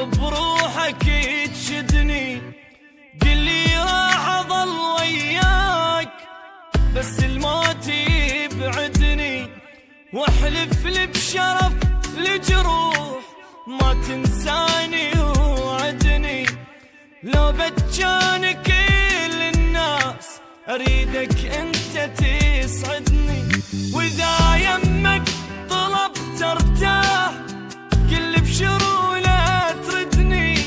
بروحك تشدني، قلي راح اظل وياك بس الموت يبعدني، واحلف لي بشرف لجروح ما تنساني وعدني. لو بتجان كل الناس اريدك انت تسعدني، واذا يمك طلبت ارتاح كل بشروله تردني،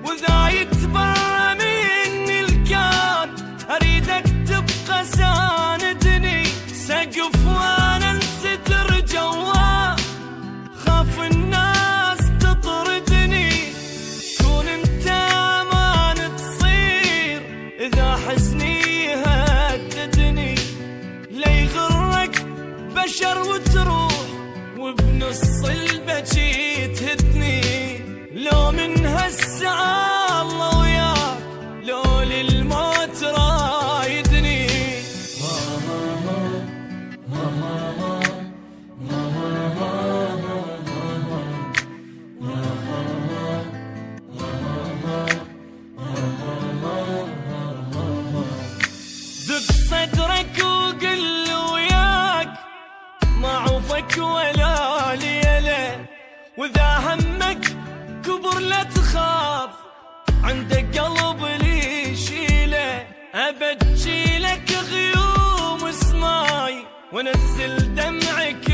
واذا يتبرى مني الكان اريدك تبقى ساندني. سقف وانا انستر جواه خاف الناس تطردني، كون انت امان تصير اذا حزني يهددني. لا يغرك بشر وتروح وبنص البكي تهدني، لو من هالساعة الله وياك لو للموت رايدني. دق صدرك وقل وياك ما عوفك ولا ليلة، واذا همك كبر لا تخاف عندك قلب لي شيله. ابجي لك غيوم سماي وانزل دمعك